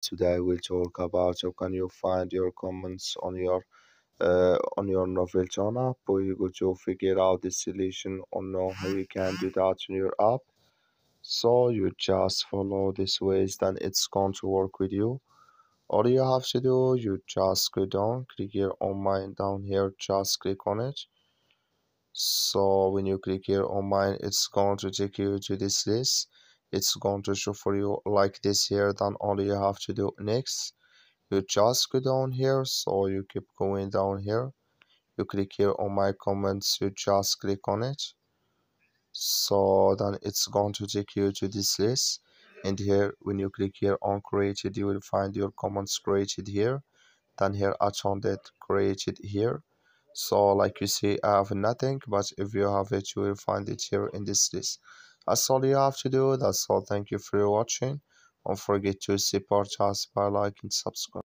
Today we'll talk about how can you find your comments on your NovelToon app. We go to figure out the solution or know how you can do that in your app. So you just follow this ways, then it's going to work with you. All you have to do, you just go down, click here on mine down here, just click on it. So when you click here on mine, it's going to take you to this list. It's going to show for you like this here. Then all you have to do next, you just go down here. So you keep going down here. You click here on my comments. You just click on it. So then it's going to take you to this list. And here, when you click here on created, you will find your comments created here. Then here I found it created here. So like you see, I have nothing, but if you have it, you will find it here in this list. That's all you have to do. That's all. Thank you for watching. Don't forget to support us by liking and subscribe.